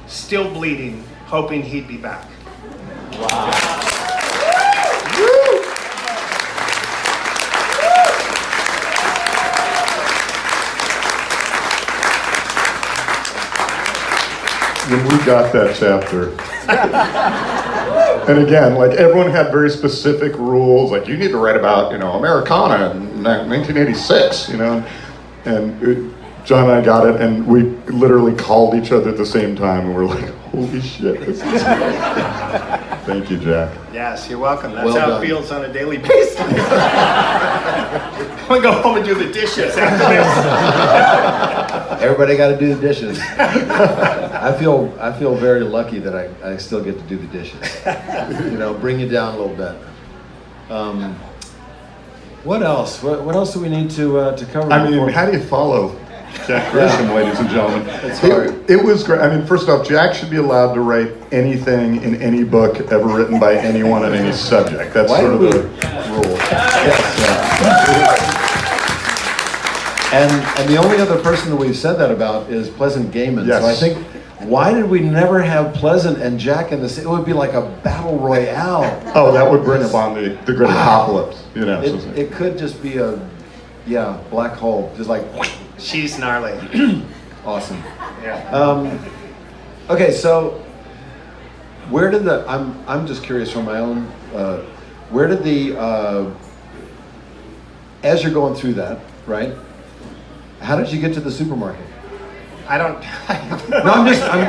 still bleeding, hoping he'd be back. Wow. When we got that chapter, and again, like everyone had very specific rules, like you need to write about, Americana in 1986, and John and I got it, and we literally called each other at the same time, and we're like, holy shit, this is Thank you, Jack. Yes, you're welcome. That's Well how done. it feels on a daily basis. I'm gonna go home and do the dishes after this. Everybody got to do the dishes. I feel very lucky that I still get to do the dishes. Bring you down a little bit. What else? What else do we need to cover? I mean, how do you follow Jack Grisham, ladies and gentlemen? It's hard. It was great. I mean, first off, Jack should be allowed to write anything in any book ever written by anyone on any subject. That's Why sort of do the rule. Yes. And the only other person that we've said that about is Pleasant Gaiman. Yes. So I think, why did we never have Pleasant and Jack in the same? It would be like a battle royale. Oh, that would bring upon the great apocalypse. It could just be a black hole, just like She's gnarly. awesome. Yeah. Okay, so where did I'm just curious from my own, where did as you're going through that, right? How did you get to the supermarket? I don't. No,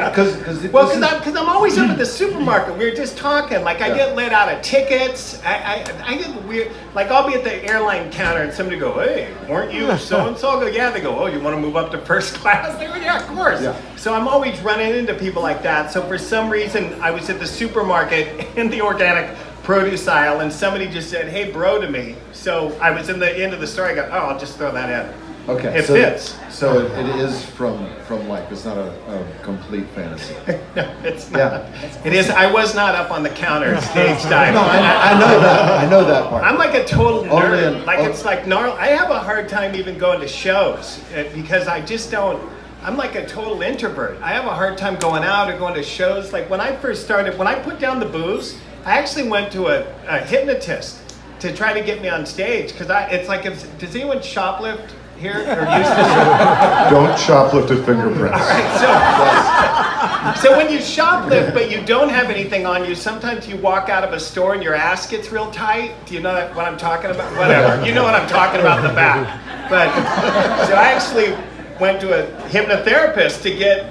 because I'm always up at the supermarket. We were just talking. Like I get let out of tickets. I get weird. Like I'll be at the airline counter and somebody go, "Hey, weren't you so and so?" I go, "Yeah." They go, "Oh, you want to move up to first class?" They go, "Yeah, of course." Yeah. So I'm always running into people like that. So for some reason, I was at the supermarket in the organic produce aisle, and somebody just said, "Hey, bro," to me. So I was in the end of the store. I go, "Oh, I'll just throw that in." Okay, It fits. So it is from life. It's not a complete fantasy. No, it's not. Yeah. It is. I was not up on the counter stage diving. No, I know that. I know that part. I'm like a total nerd. Only It's like gnarly. I have a hard time even going to shows because I just don't. I'm like a total introvert. I have a hard time going out or going to shows. Like when I first started, when I put down the booze, I actually went to a hypnotist to try to get me on stage because it's like, does anyone shoplift here or used to? Don't shoplift at Fingerprints. All right, so when you shoplift but you don't have anything on you, sometimes you walk out of a store and your ass gets real tight. Do you know what I'm talking about? Whatever. You know what I'm talking about in the back. But so I actually went to a hypnotherapist to get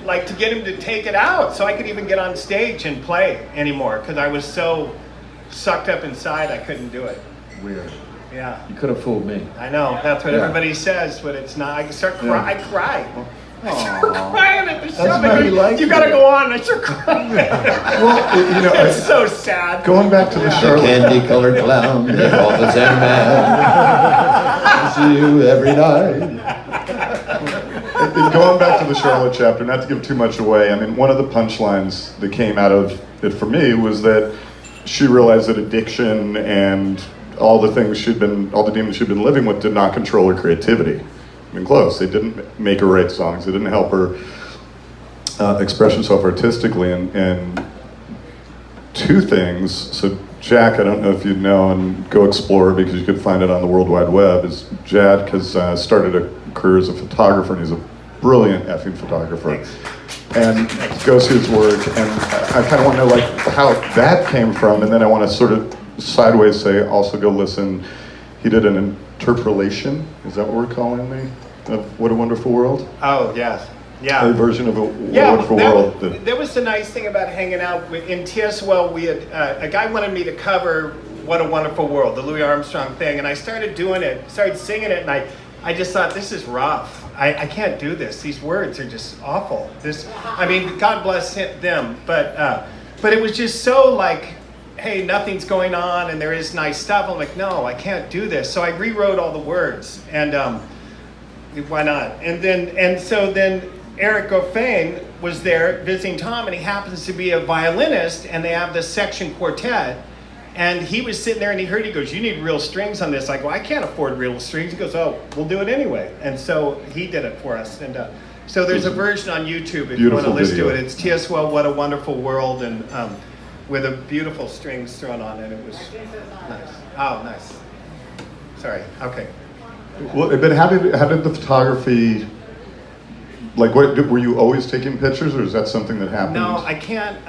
him to take it out so I could even get on stage and play anymore because I was so sucked up inside I couldn't do it. Weird. Yeah. You could have fooled me. I know, that's what everybody says, but it's not. I start crying. I cry. I start crying at the show. why you like You it. gotta go on. I start crying. Well, It's so sad. going back to the Charlotte. Candy-colored clown, they call the Sandman. I see you every night. Going back to the Charlotte chapter, not to give too much away, I mean, one of the punchlines that came out of it for me was that she realized that addiction and all the demons she'd been living with did not control her creativity. I mean, close. They didn't make her write songs. They didn't help her express herself artistically. And two things. So Jack, I don't know if you know, and go explore because you could find it on the World Wide Web, is Jack has started a career as a photographer, and he's a brilliant effing photographer. And go see his work, and I kind of want to know how that came from, and then I want to sort of sideways say, also go listen. He did an interpolation, is that what we're calling me, of What a Wonderful World? Oh, yes. Yeah. A version of a Wonderful World. That was the nice thing about hanging out in TSWell. We had a guy wanted me to cover What a Wonderful World, the Louis Armstrong thing, and I started doing it, started singing it, and I just thought, this is rough. I can't do this. These words are just awful. God bless them, but it was just so like, hey, nothing's going on and there is nice stuff. I'm like, no, I can't do this. So I rewrote all the words, and why not? And so then Eric Goffin was there visiting Tom, and he happens to be a violinist, and they have this section quartet. And he was sitting there and he goes, you need real strings on this. I go, I can't afford real strings. He goes, oh, we'll do it anyway. And so he did it for us. And So there's a version on YouTube if you want to Beautiful listen to video. it. It's T.S. Well, What a Wonderful World, and with a beautiful strings thrown on it. It was nice. Oh, nice. Sorry. Okay. Well, but how did the photography, like, were you always taking pictures, or is that something that happened? No, I can't.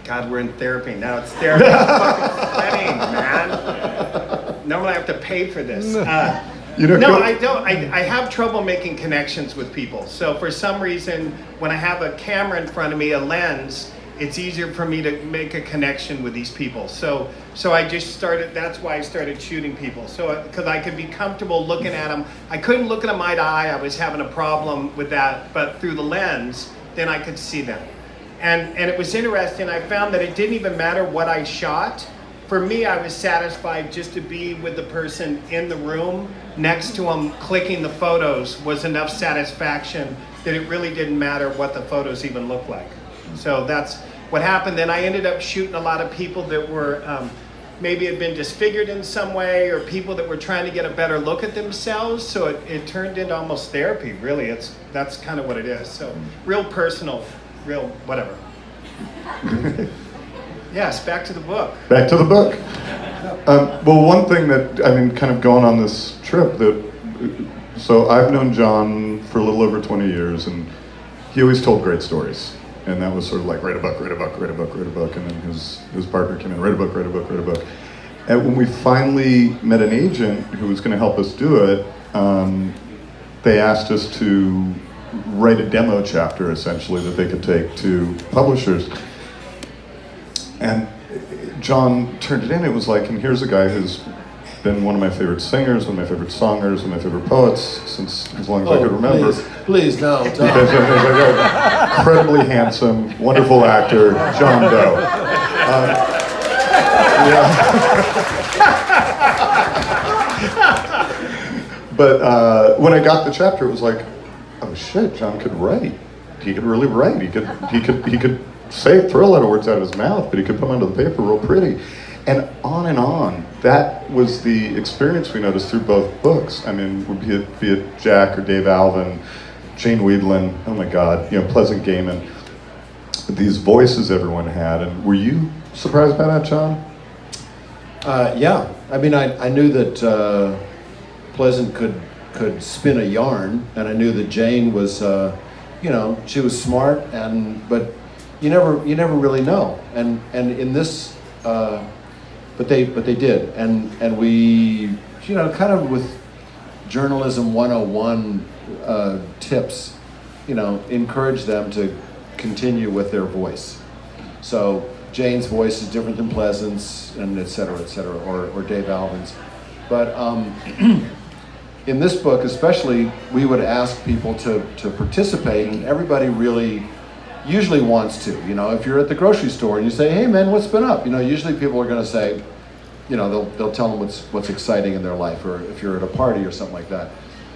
God, we're in therapy now. It's therapy. I'm fucking sweating, man. Normally I have to pay for this. No, I don't. I have trouble making connections with people. So for some reason, when I have a camera in front of me, a lens, it's easier for me to make a connection with these people. So I just started, that's why I started shooting people. So, because I could be comfortable looking at them. I couldn't look at them eye to eye. I was having a problem with that. But through the lens, then I could see them. And it was interesting. I found that it didn't even matter what I shot. For me, I was satisfied just to be with the person in the room next to them, clicking the photos was enough satisfaction that it really didn't matter what the photos even looked like. So that's what happened. Then I ended up shooting a lot of people that were maybe had been disfigured in some way, or people that were trying to get a better look at themselves. So it turned into almost therapy, really. That's kind of what it is. So real personal, real whatever. Yes, back to the book. Back to the book. Well, one thing that, I mean, kind of going on this trip, so I've known John for a little over 20 years, and he always told great stories. And that was sort of like, write a book, write a book, write a book, write a book. And then his partner came in, write a book, write a book, write a book. And when we finally met an agent who was going to help us do it, they asked us to write a demo chapter, essentially, that they could take to publishers. And John turned it in. It was like, and here's a guy who's been one of my favorite singers, one of my favorite songers, one of my favorite poets since as long as I could remember. Please, no, He's don't. incredibly handsome, wonderful actor, John Doe. But when I got the chapter, it was like, oh shit, John could write. He could really write. He could throw a lot of words out of his mouth, but he could put them onto the paper real pretty. And on and on. That was the experience we noticed through both books. I mean, be it Jack or Dave Alvin, Jane Weedland, oh my God, Pleasant Gaiman. These voices everyone had. And were you surprised by that, John? Yeah. I mean, I knew that Pleasant could spin a yarn, and I knew that Jane was, she was smart, but you never really know. And in this, but they did, and we, kind of with journalism 101 tips, encourage them to continue with their voice. So Jane's voice is different than Pleasant's, and et cetera, or Dave Alvin's. But in this book especially, we would ask people to participate, and everybody really usually wants to. If you're at the grocery store and you say, hey man, what's been up? Usually people are going to say, they'll tell them what's exciting in their life, or if you're at a party or something like that.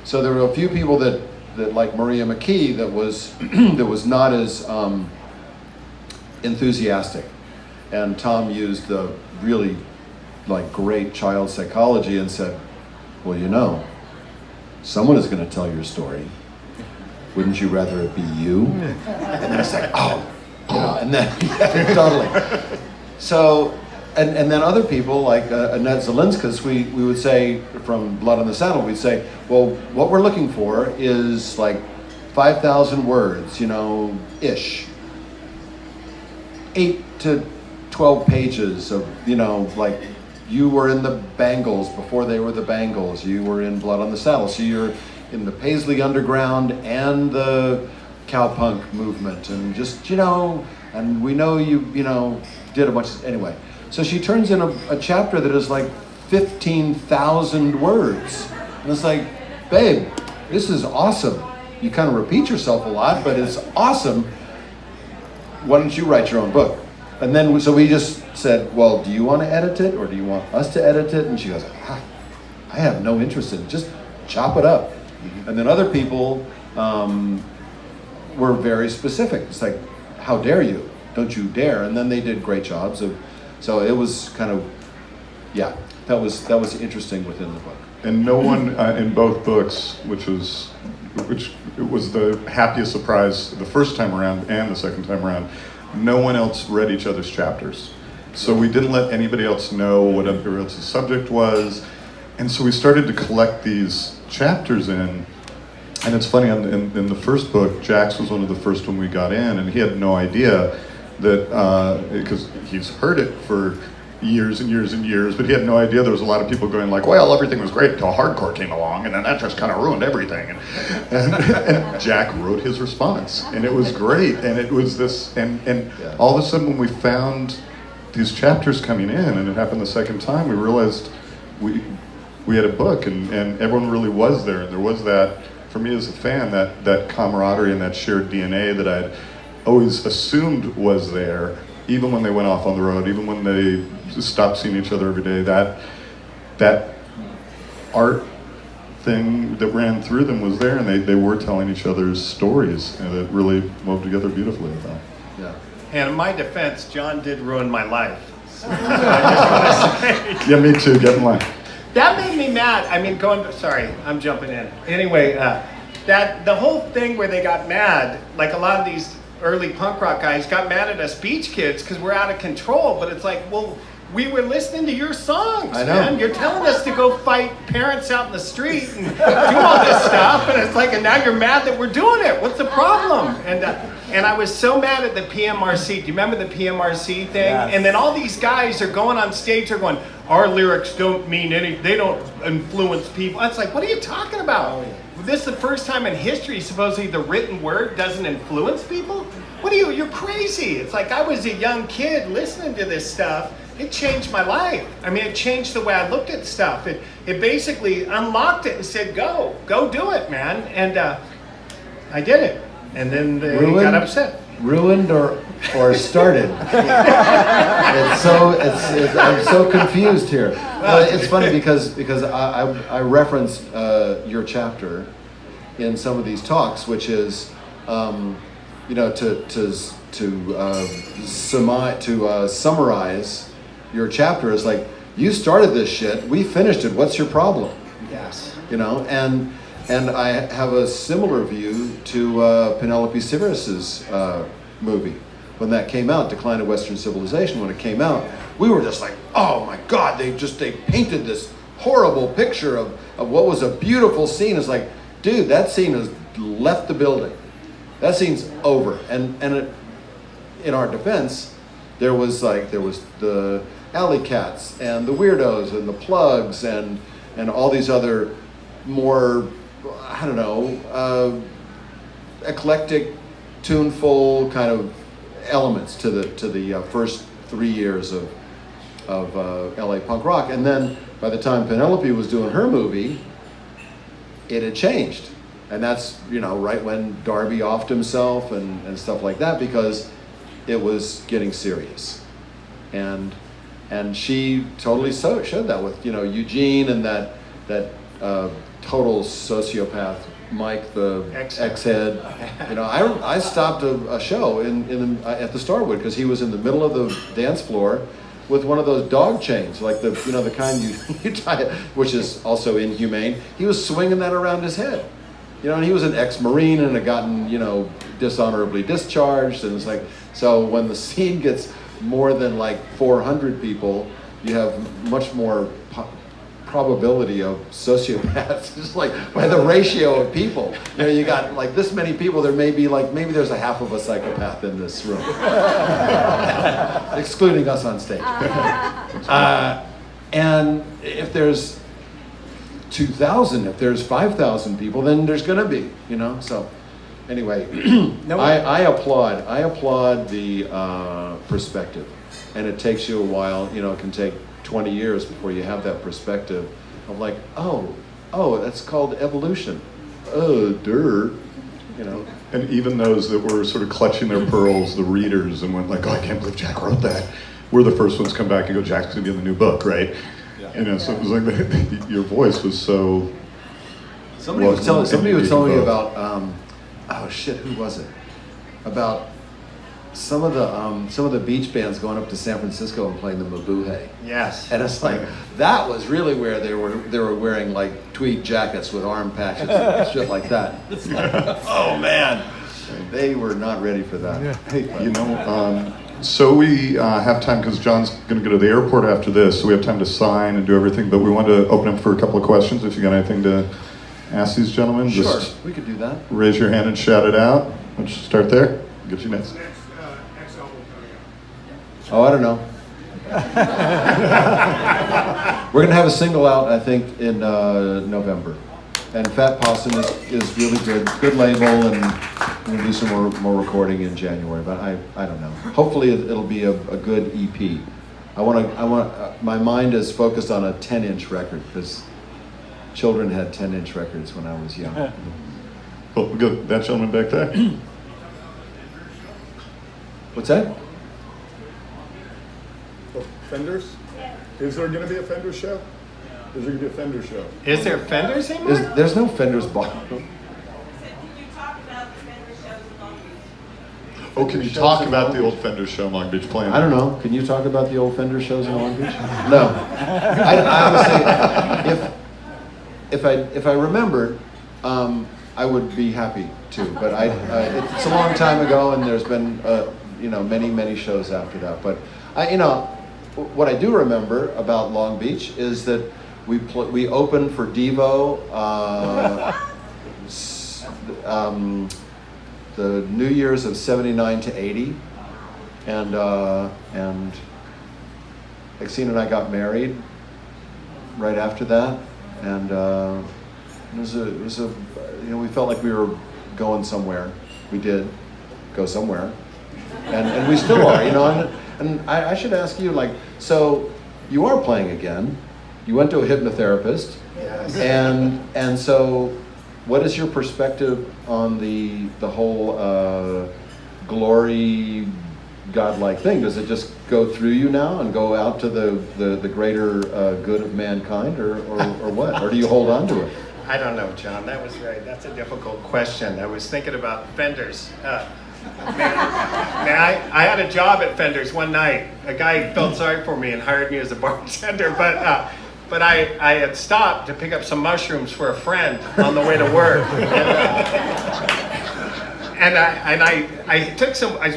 So there were a few people that like Maria McKee, that was not as enthusiastic. And Tom used the really great child psychology and said, well, someone is going to tell your story. Wouldn't you rather it be you? And then it's like, and then, totally. So, and then other people like Annette Zelinskas, we would say, from Blood on the Saddle, we'd say, well, what we're looking for is 5,000 words, ish. 8 to 12 pages of, you were in the Bangles before they were the Bangles. You were in Blood on the Saddle. So you're in the Paisley Underground and the cowpunk movement, and just, and we know you did a bunch of, anyway. So she turns in a chapter that is 15,000 words. And it's like, babe, this is awesome. You kind of repeat yourself a lot, but it's awesome. Why don't you write your own book? And then, so we just said, well, do you want to edit it, or do you want us to edit it? And she goes, I have no interest in it. Just chop it up. And then other people were very specific. It's like, how dare you? Don't you dare. And then they did great jobs. So it was kind of, that was interesting within the book. And no one in both books, which it was the happiest surprise the first time around and the second time around. No one else read each other's chapters. So we didn't let anybody else know what everybody else's subject was. And so we started to collect these chapters in. And it's funny, in the first book, Jax was one of the first when we got in, and he had no idea that, because he's heard it for years and years and years, but he had no idea there was a lot of people going like, well, everything was great until hardcore came along, and then that just kind of ruined everything. And Jack wrote his response, and it was great, and it was this, and all of a sudden when we found these chapters coming in, and it happened the second time, we realized we had a book, and everyone really was there, and there was that, for me as a fan, that camaraderie and that shared DNA that I'd always assumed was there, even when they went off on the road, even when they stopped seeing each other every day, that art thing that ran through them was there, and they were telling each other's stories, and it really wove together beautifully, I thought. Yeah. And in my defense, John did ruin my life. So I just want to say. Yeah, me too, get in line. That made me mad. I mean, sorry, I'm jumping in. Anyway, that the whole thing where they got mad, like a lot of these early punk rock guys got mad at us beach kids because we're out of control. But it's like, well, we were listening to your songs, I know. man. You're telling us to go fight parents out in the street and do all this stuff, and it's like, and now you're mad that we're doing it. What's the problem? And I was so mad at the PMRC. Do you remember the PMRC thing? Yes. And then all these guys are going on stage, they're going, our lyrics don't mean anything, they don't influence people. It's like, what are you talking about? Oh, yeah. This is the first time in history, supposedly the written word doesn't influence people? What are you, you're crazy. It's like I was a young kid listening to this stuff. It changed my life. I mean, it changed the way I looked at stuff. It basically unlocked it and said, go do it, man. And I did it. And then they got upset. Ruined or started? I'm so confused here. It's funny because I referenced your chapter in some of these talks, which is to summarize your chapter is like, you started this shit, we finished it. What's your problem? Yes. And I have a similar view to Penelope Sivers's movie. When that came out, Decline of Western Civilization, when it came out, we were just like, oh my God, they painted this horrible picture of what was a beautiful scene. It's like, dude, that scene has left the building. That scene's over. And in our defense, there was the alley cats and the weirdos and the plugs and all these other more, I don't know, eclectic, tuneful kind of elements to the first 3 years of LA punk rock. And then by the time Penelope was doing her movie, it had changed. And that's, right when Darby offed himself and stuff like that, because it was getting serious. And she totally showed that with, Eugene and that total sociopath Mike, the ex-head. I stopped a show at the Starwood because he was in the middle of the dance floor with one of those dog chains, like the kind you tie, which is also inhumane. He was swinging that around his head, and he was an ex-Marine and had gotten dishonorably discharged, and it's like, so when the scene gets more than like 400 people, you have much more probability of sociopaths, just like by the ratio of people. You got like this many people, there may be maybe there's a half of a psychopath in this room. Excluding us on stage. And if there's 2,000, if there's 5,000 people, then there's gonna be, so anyway, I applaud the perspective, and it takes you a while, it can take 20 years before you have that perspective of like, oh, that's called evolution. And even those that were sort of clutching their pearls, the readers, and went like, oh, I can't believe Jack wrote that, we're the first ones to come back and go, Jack's gonna be in the new book, right? Yeah. So it was like your voice was so. Somebody was telling me about who was it? About some of the beach bands going up to San Francisco and playing the Mabuhay. Yes. And it's like, that was really where they were wearing like tweed jackets with arm patches and shit like that. It's like, oh man, they were not ready for that. Yeah. Hey, so we have time because John's going to go to the airport after this, so we have time to sign and do everything, but we want to open up for a couple of questions. If you got anything to ask these gentlemen, Sure, just we could do that. raise your hand and shout it out. Let's start there. Get you next. Oh, I don't know. We're gonna have a single out, I think, in November, and Fat Possum is really good label, and we'll do some more recording in January. But I don't know. Hopefully, it'll be a good EP. I want my mind is focused on a 10-inch record because children had 10-inch records when I was young. Cool. We'll go that gentleman back there. What's that? Fenders? Is there going to be a Fender show? Is there going to be a Fender show? Is there Fenders anymore? There's no Fenders bar. Did you talk about the Fender shows in Long Beach? Oh, can you talk about the old Fender show in Long Beach playing? I don't know. Can you talk about the old Fender shows in Long Beach? No. I honestly, if I remembered, I would be happy to. But it's a long time ago, and there's been many shows after that. But what I do remember about Long Beach is that we opened for Devo the New Year's of '79 to '80, and Exene and I got married right after that, and it was a we felt like we were going somewhere. We did go somewhere, and we still are, And I should ask you, so you are playing again. You went to a hypnotherapist. Yes. And so, what is your perspective on the whole glory, godlike thing? Does it just go through you now and go out to the greater good of mankind, or what? Or do you hold on to it? I don't know, John. That's a difficult question. I was thinking about Fenders. Man, I had a job at Fenders one night. A guy felt sorry for me and hired me as a bartender, but I had stopped to pick up some mushrooms for a friend on the way to work, and I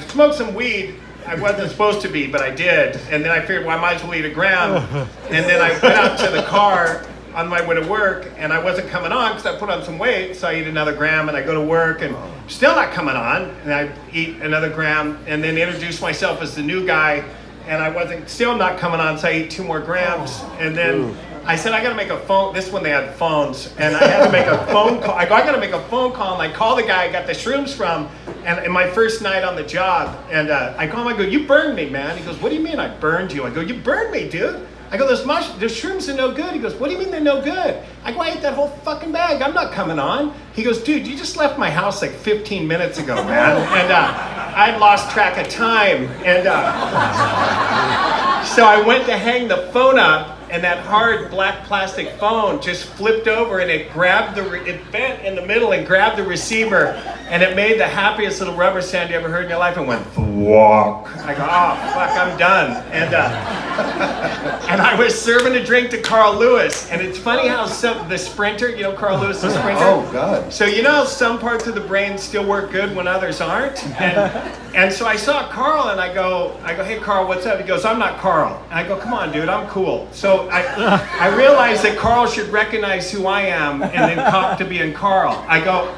smoked some weed. I wasn't supposed to be, but I did, and then I figured, well, I might as well eat a gram, and then I went out to the car on my way to work, and I wasn't coming on because I put on some weight, so I eat another gram, and I go to work, and still not coming on, and I eat another gram, and then introduce myself as the new guy, and I wasn't still not coming on, so I eat 2 more grams, and then I said, I gotta make a phone, this one they had phones, and I had to make a phone call. I gotta make a phone call, and I call the guy I got the shrooms from, and in my first night on the job, and I call him, I go, you burned me, man. He goes, what do you mean I burned you? I go, you burned me, dude. I go, those shrooms are no good. He goes, what do you mean they're no good? I go, I ate that whole fucking bag. I'm not coming on. He goes, dude, you just left my house like 15 minutes ago, man. And I'd lost track of time. And so I went to hang the phone up, and that hard black plastic phone just flipped over, and it bent in the middle and grabbed the receiver, and it made the happiest little rubber sound you ever heard in your life, and went walk. I go, oh fuck, I'm done. And I was serving a drink to Carl Lewis, and it's funny how the sprinter, Carl Lewis, the sprinter. Oh God. So some parts of the brain still work good when others aren't, and so I saw Carl, and I go, hey Carl, what's up? He goes, I'm not Carl. And I go, come on, dude, I'm cool. So I realized that Carl should recognize who I am and then cop to being Carl. I go,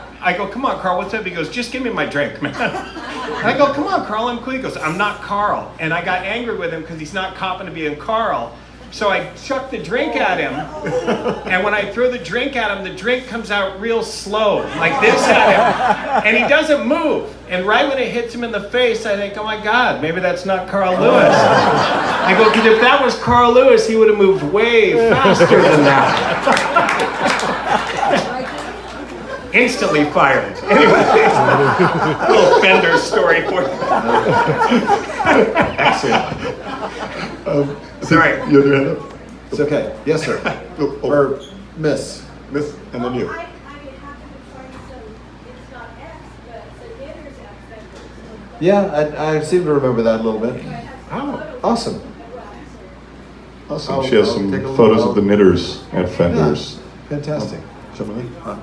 come on, Carl, what's up? He goes, just give me my drink, man. And I go, come on, Carl, I'm cool. He goes, I'm not Carl. And I got angry with him because he's not copping to being Carl. So I chucked the drink at him, and when I throw the drink at him, the drink comes out real slow, like this at him, and he doesn't move. And right when it hits him in the face, I think, oh my God, maybe that's not Carl Lewis. I go, because if that was Carl Lewis, he would have moved way faster than that. Instantly fired. Anyway, little Fender story for you. Excellent. Sorry. You had your hand up? It's okay. Yes, sir. Or Miss. Miss, and then you. I have to find some, it's not X, but it's a knitter's X. Yeah, I seem to remember that a little bit. Oh, Awesome. awesome. She has some take a look. photos of the knitters at Fenders. Fantastic. Something like that?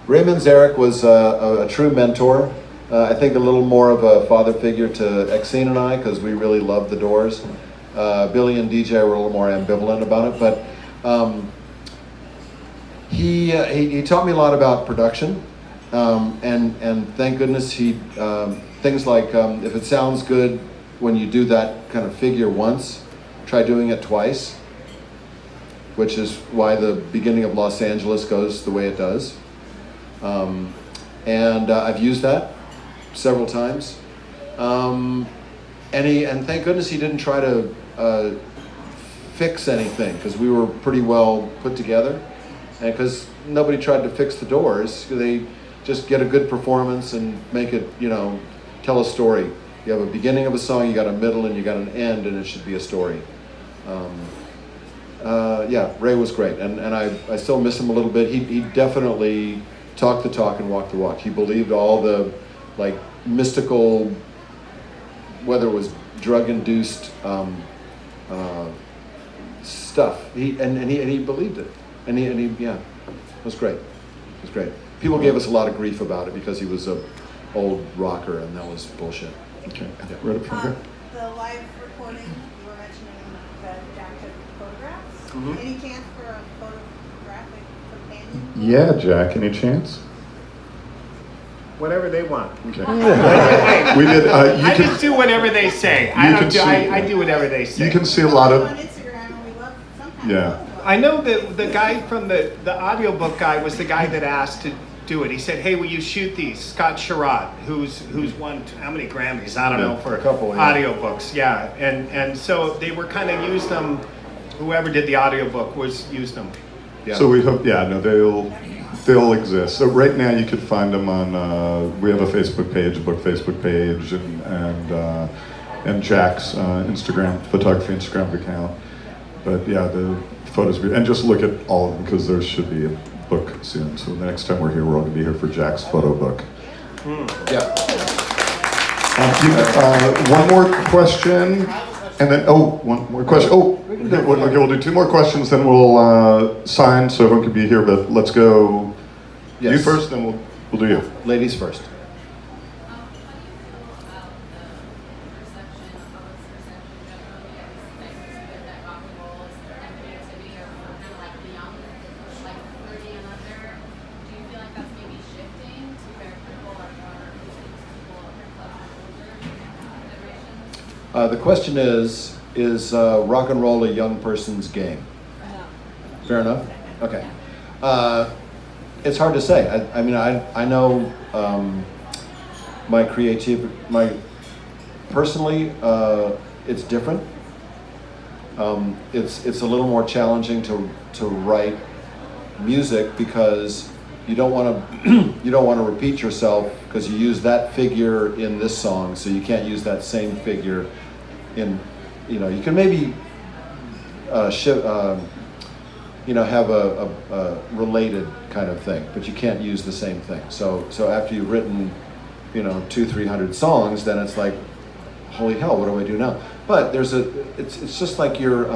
Ray Manzarek was a true mentor. I think a little more of a father figure to Exene and I, because we really loved the Doors. Billy and DJ were a little more ambivalent about it, but he taught me a lot about production, and thank goodness he things like if it sounds good when you do that kind of figure once, try doing it twice, which is why the beginning of Los Angeles goes the way it does. And I've used that several times. And thank goodness he didn't try to fix anything, because we were pretty well put together. And because nobody tried to fix the Doors, they just get a good performance and make it, tell a story. You have a beginning of a song, you got a middle, and you got an end, and it should be a story. Ray was great, and I still miss him a little bit. He definitely talked the talk and walked the walk. He believed all the mystical, whether it was drug-induced stuff. He believed it, and he it was great. It was great. People gave us a lot of grief about it because he was a old rocker, and that was bullshit. Okay, right up front here. The live recording, you were mentioning the Jack took photographs. Mhm. Any chance for a photographic companion? Yeah, Jack, any chance? Whatever they want. Okay. Hey, We did, I just do whatever they say. I do whatever they say. you can see a lot On of, Instagram, and we love sometimes. Yeah. love them. I know that the guy from the audiobook guy was the guy that asked to do it. He said, "Hey, will you shoot these?" Scott Sherratt, who's won how many Grammys? I don't know, for a couple, yeah. audiobooks. Yeah, and so they were kind of used them. Whoever did the audiobook used them. Yeah. so we hope, they'll exist. So right now you could find them on, we have a Facebook page, a book Facebook page, and Jack's photography Instagram account. But yeah, the photos, and just look at all of them, because there should be a book soon. So the next time we're here, we're all going to be here for Jack's photo book. Yeah. One more question, and then, one more question. Okay, we'll do two more questions, then we'll sign so everyone can be here, but let's go. Yes. You first, then we'll do you. Ladies first. The question is rock and roll a young person's game? Fair enough? Okay. It's hard to say. I know personally, it's different. It's a little more challenging to write music, because you don't want to repeat yourself, because you use that figure in this song, so you can't use that same figure in, you can maybe have a related kind of thing, but you can't use the same thing. So after you've written 200-300 songs, then it's like, holy hell, what do I do now? But it's just like your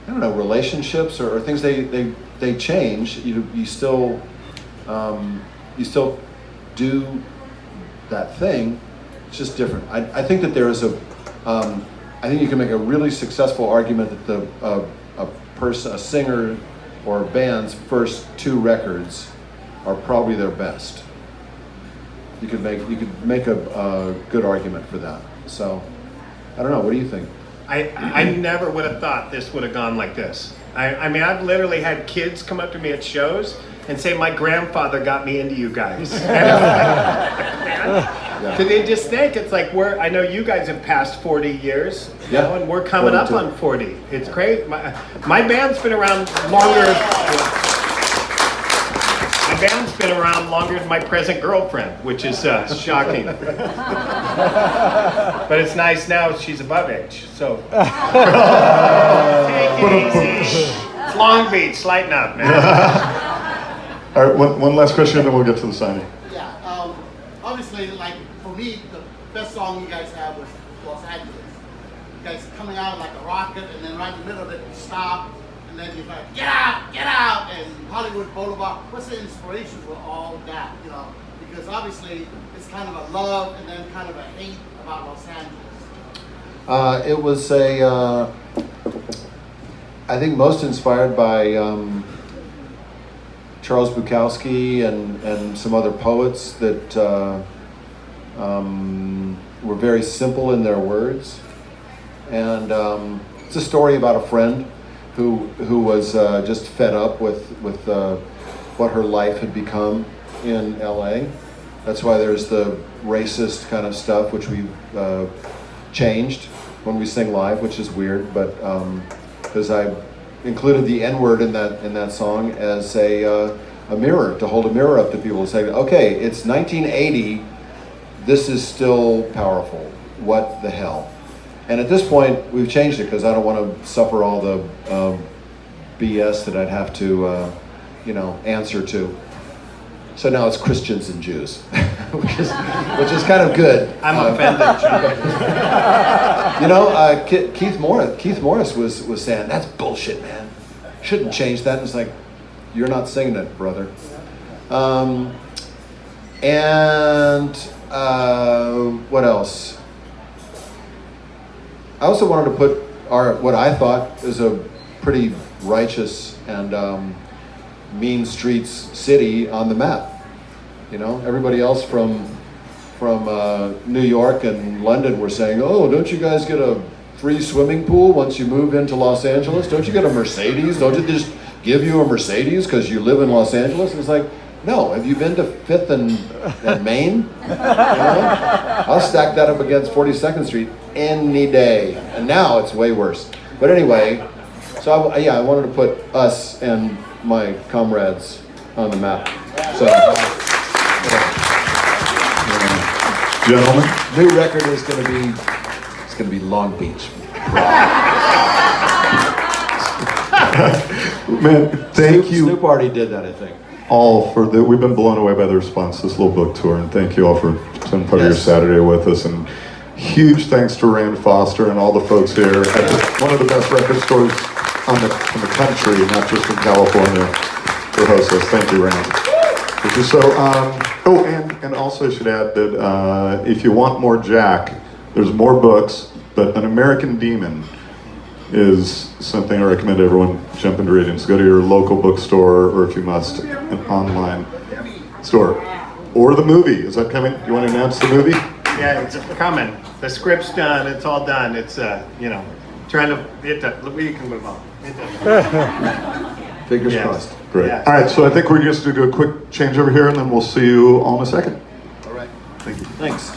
relationships or things, they change. You still do that thing. It's just different. I think that there is I think you can make a really successful argument that a singer or a band's first 2 records are probably their best. You could make a good argument for that. So I don't know. What do you think? I never would have thought this would have gone like this. I've literally had kids come up to me at shows and say, "My grandfather got me into you guys." So they just think it's like I know you guys have passed 40 years, and we're coming up on 40. It's great. My band's been around longer. My band's been around longer than my present girlfriend, which is shocking. But it's nice now she's above age, so. Take it easy. It's Long Beach, lighten up, man. All right, one last question, and then we'll get to the signing. Yeah, obviously, for me, the best song you guys have was Los Angeles. You guys coming out like a rocket, and then right in the middle of it, you stop, and and then he's like, get out, and Hollywood Boulevard. What's the inspiration for all that, you know? Because obviously it's kind of a love and then kind of a hate about Los Angeles. It was I think most inspired by Charles Bukowski and some other poets that were very simple in their words. And it's a story about a friend who was just fed up with what her life had become in LA. That's why there's the racist kind of stuff, which we've changed when we sing live, which is weird, but because I included the N-word in that song as a mirror, to hold a mirror up to people and say, okay, it's 1980, this is still powerful. What the hell? And at this point, we've changed it because I don't want to suffer all the BS that I'd have to, answer to. So now it's Christians and Jews, which is kind of good. I'm offended. Keith Morris was saying, that's bullshit, man. Shouldn't change that. And it's like, you're not singing it, brother. What else? I also wanted to put what I thought is a pretty righteous and mean streets city on the map. You know, everybody else from New York and London were saying, oh, don't you guys get a free swimming pool once you move into Los Angeles? Don't you get a Mercedes? Don't you just give you a Mercedes because you live in Los Angeles? And it's like, no, have you been to 5th and Main? You know? I'll stack that up against 42nd Street any day. And now it's way worse. But anyway, so I wanted to put us and my comrades on the map. So, Gentlemen, new record is going to be Long Beach. man, thank you Snoop already did that, I think. all for we've been blown away by the response to this little book tour, and thank you all for spending part of your Saturday with us. And huge thanks to Rand Foster and all the folks here at one of the best record stores in the country, not just in California, for hosting us. Thank you, Rand. Thank you. So, and also I should add that if you want more Jack, there's more books, but An American Demon is something I recommend everyone jump into reading. So go to your local bookstore, or if you must, an online store. Or the movie. Is that coming? You want to announce the movie? Yeah, it's coming. The script's done. It's all done. It's trying to. We can move on. Fingers Yes. crossed. Great. Yeah. All right, so I think we're just going to do a quick change over here, and then we'll see you all in a second. All right. Thank you. Thanks.